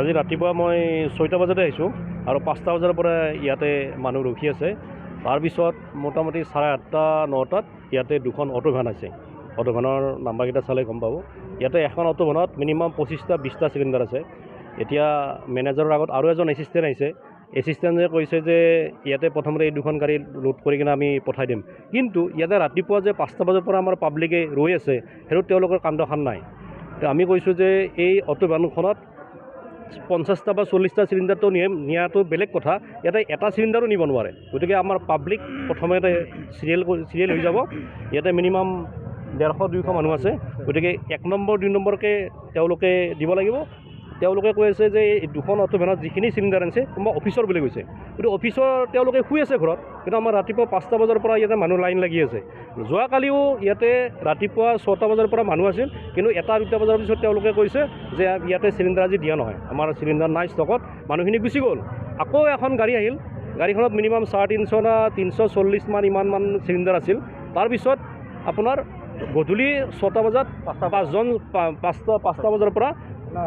আজি ৰাতিপুৱা মই 6টা বজাতে আহিছোঁ আৰু 5টা বজাৰ পৰা ইয়াতে মানুহ ৰখি আছে। তাৰপিছত মোটামুটি 8:30 9টাত ইয়াতে দুখন অটো ভেন আছে। অটো ভেনৰ নাম্বাৰকেইটা চালে গম পাব। ইয়াতে এখন অটো ভেনত মিনিমাম 25টা 20টা চিলিণ্ডাৰ আছে। এতিয়া মেনেজাৰৰ আগত আৰু এজন এছিষ্টেণ্ট আহিছে। এছিষ্টেণ্টে কৈছে যে ইয়াতে প্ৰথমতে এই দুখন গাড়ী লোড কৰি কিনে আমি পঠাই দিম, কিন্তু ইয়াতে ৰাতিপুৱা যে 5টা বজাৰ পৰা আমাৰ পাব্লিকে ৰৈ আছে সেইটো তেওঁলোকৰ কাণ্ডখান নাই। আমি কৈছোঁ যে এই অটো ভেনখনত 50টা বা 40টা চিলিণ্ডাৰটো নিয়াটো বেলেগ কথা, ইয়াতে এটা চিলিণ্ডাৰো নিব নোৱাৰে। গতিকে আমাৰ পাব্লিক প্ৰথমতে চিৰিয়েল হৈ যাব। ইয়াতে মিনিমাম 150-200 মানুহ আছে। গতিকে 1 নম্বৰ 2 নম্বৰকৈ তেওঁলোকে দিব লাগিব। তেওঁলোকে কৈ আছে যে এই দুখন অটো ভেনত যিখিনি চিলিণ্ডাৰ আনিছে কোনোবা অফিচৰ বুলি কৈছে, কিন্তু অফিচৰ তেওঁলোকে শুই আছে ঘৰত। কিন্তু আমাৰ ৰাতিপুৱা 5টা বজাৰ পৰা ইয়াতে মানুহ লাইন লাগি আছে। যোৱাকালিও ইয়াতে ৰাতিপুৱা 6টা বজাৰ পৰা মানুহ আছিল, কিন্তু 1-2টা বজাৰ পিছত তেওঁলোকে কৈছে যে ইয়াতে চিলিণ্ডাৰ আজি দিয়া নহয়, আমাৰ চিলিণ্ডাৰ নাই ষ্টকত। মানুহখিনি গুচি গ'ল। আকৌ এখন গাড়ী আহিল। গাড়ীখনত মিনিমাম 350 না 340 মান ইমান চিলিণ্ডাৰ আছিল। তাৰপিছত আপোনাৰ গধূলি 6টা বজাত 5টা বজাৰ পৰা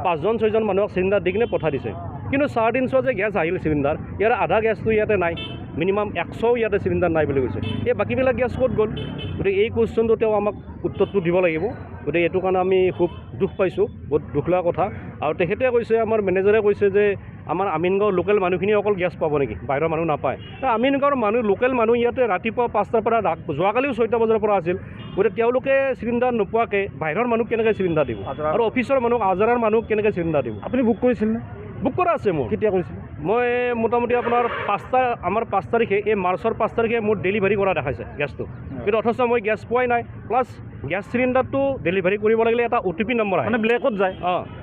5-6জন মানুহক চিলিণ্ডাৰ দি কিনে পঠাই দিছে। কিন্তু 350 যে গেছ আহিল চিলিণ্ডাৰ, ইয়াৰ আধা গেছটো ইয়াতে নাই। মিনিমাম 100 ইয়াতে চিলিণ্ডাৰ নাই বুলি কৈছে। এই বাকীবিলাক গেছ ক'ত গ'ল? গতিকে এই কুৱেশ্যনটো তেওঁ আমাক উত্তৰটো দিব লাগিব। গতিকে এইটো কাৰণে আমি খুব দুখ পাইছোঁ, বহুত দুখ লগা কথা। আৰু তেখেতে কৈছে, আমাৰ মেনেজাৰে কৈছে যে আমাৰ আমিনগাঁৱৰ লোকেল মানুহখিনি অকল গেছ পাব নেকি, বাহিৰৰ মানুহ নাপায়। আমিনগাঁৱৰ মানুহ লোকেল মানুহ ইয়াতে ৰাতিপুৱা 5টাৰ পৰা যোৱাকালিও 6টা বজাৰ পৰা আছিল। গতিকে তেওঁলোকে চিলিণ্ডাৰ নোপোৱাকৈ বাহিৰৰ মানুহ কেনেকৈ চিলিণ্ডাৰ দিব, আৰু অফিচৰ মানুহ আজাৰাৰ মানুহ কেনেকৈ চিলিণ্ডাৰ দিব? আপুনি বুক কৰিছিল নে? বুক কৰা আছে মোৰ। কেতিয়া কৰিছিল? মই মোটামুটি আপোনাৰ 5 তাৰিখে এই মাৰ্চৰ 5 তাৰিখে মোৰ ডেলিভাৰী কৰা দেখাইছে গেছটো, কিন্তু অথচ মই গেছ পোৱাই নাই। প্লাছ গেছ চিলিণ্ডাৰটো ডেলিভাৰী কৰিব লাগিলে এটা OTP নম্বৰ আহে, মানে ব্লেকত যায়।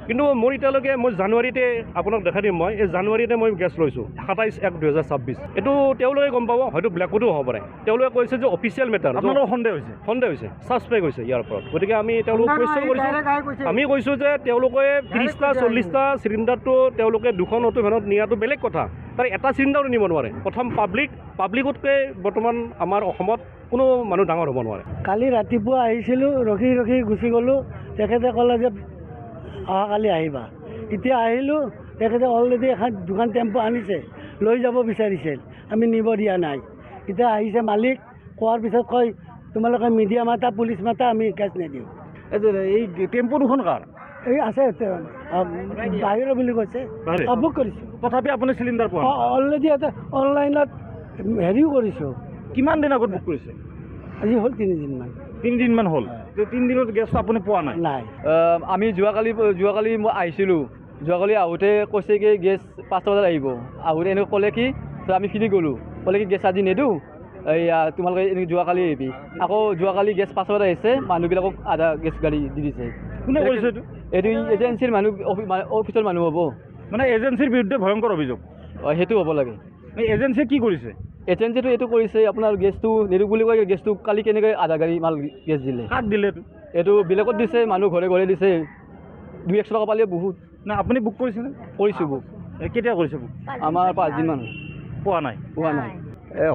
কিন্তু মোৰ এতিয়ালৈকে মই জানুৱাৰীতে আপোনাক দেখাই দিম। মই এই জানুৱাৰীতে মই গেছ লৈছোঁ 27/1/2026। এইটো তেওঁলোকে গম পাব, হয়তো ব্লেকতো হ'ব পাৰে। তেওঁলোকে কৈছে যে অফিচিয়েল মেটাৰ। আপোনাৰো সন্দেহ হৈছে ছাছপেক্ট হৈছে ইয়াৰ ওপৰত। গতিকে আমি তেওঁলোকক কুৱেশ্যন কৰিছোঁ। আমি কৈছোঁ যে তেওঁলোকে 30টা 40টা চিলিণ্ডাৰটো তেওঁলোকে দুখন অটো ভেনত নিয়াটো বেলেগ কথা, তাৰ এটা চিলিণ্ডাৰো নিব নোৱাৰে। প্ৰথম পাব্লিকতকৈ বৰ্তমান আমাৰ অসমত কোনো মানুহ ডাঙৰ হ'ব নোৱাৰে। কালি ৰাতিপুৱা আহিছিলোঁ, ৰখি গুচি গ'লোঁ। তেখেতে ক'লে যে অহাকালি আহিবা। এতিয়া আহিলোঁ, তেখেতে অলৰেডি দুখন টেম্পো আনিছে, লৈ যাব বিচাৰিছিল, আমি নিব দিয়া নাই। এতিয়া আহিছে মালিক, কোৱাৰ পিছত কয় তোমালোকে মিডিয়া মাতা, পুলিচ মাতা, আমি কেছ নিদিওঁ। এই টেম্পো দুখন কাৰ? এই আছে বাহিৰৰ বুলি কৈছে, বুক কৰিছোঁ। তথাপি আপুনি চিলিণ্ডাৰ পোৱা? অলৰেডি এটা অনলাইনত হেৰিও কৰিছোঁ। কিমান দিন আগত বুক কৰিছে? আজি হ'ল 3 দিনমান। 3 দিনমান হ'ল। 3 দিনত গেছটো আপুনি পোৱা নাই? নাই। আমি যোৱাকালি মই আহিছিলোঁ। যোৱাকালি আহোঁতে কৈছে কি গেছ 5টা বজাত আহিব। আহোঁতে এনেকৈ ক'লে কি, আমি ফিৰি গ'লোঁ, ক'লে কি গেছ আজি নিদিওঁ, এইয়া তোমালোকে এনেকৈ যোৱাকালি আহিবি। আকৌ যোৱাকালি গেছ 5 বজাত আহিছে, মানুহবিলাকক আধা গেছ গাড়ী দি দিছে। কোনে কৰিছে এইটো? এইটো এজেঞ্চিৰ মানুহ, অফিচৰ মানুহ হ'ব। মানে এজেঞ্চিৰ বিৰুদ্ধে ভয়ংকৰ অভিযোগ। সেইটো হ'ব লাগে। এই এজেঞ্চিয়ে কি কৰিছে? এজেঞ্চিটো এইটো কৰিছে, আপোনাৰ গেছটো নিদিওঁ বুলি কয়, গেছটো কালি কেনেকৈ আধা গাড়ী মাল গেছ দিলে। কাক দিলে এইটো? এইটো বেলেগত দিছে, মানুহ ঘৰে ঘৰে দিছে। 200-100 টকা পালে বহুত। না আপুনি বুক কৰিছেনে? কৰিছোঁ বুক। কেতিয়া কৰিছে বুক? আমাৰ 5 দিনমান পোৱা নাই।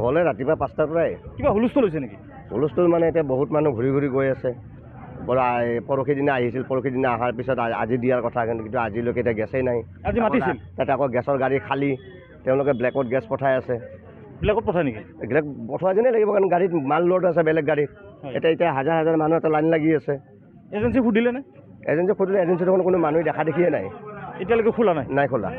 হ'লে ৰাতিপুৱা 5টাৰ পৰাই কিবা হুলস্থুল হৈছে নেকি? হুলস্থুল মানে এতিয়া বহুত মানুহ ঘূৰি গৈ আছে। পৰহি দিনা আহিছিল, পৰহি দিনা অহাৰ পিছত আজি দিয়াৰ কথা, কিন্তু আজিলৈকে এতিয়া গেছেই নাই। আজি মাতিছিল? তাতে আকৌ গেছৰ গাড়ী খালী, তেওঁলোকে ব্লেকত গেছ পঠাই আছে। ব্লেকত পঠায় নেকি? ব্লেক পঠোৱা যেনেই লাগিব, কাৰণ গাড়ীত মাল লোড আছে বেলেগ গাড়ীত। এতিয়া হাজাৰ মানুহ এটা লাইন লাগি আছে। এজেঞ্চি সুধিলেনে? এজেঞ্চি সুধিলে, এজেঞ্চিৰ কোনো মানুহ দেখা দেখিয়ে নাই, এতিয়ালৈকে খোলা নাই। খোলা।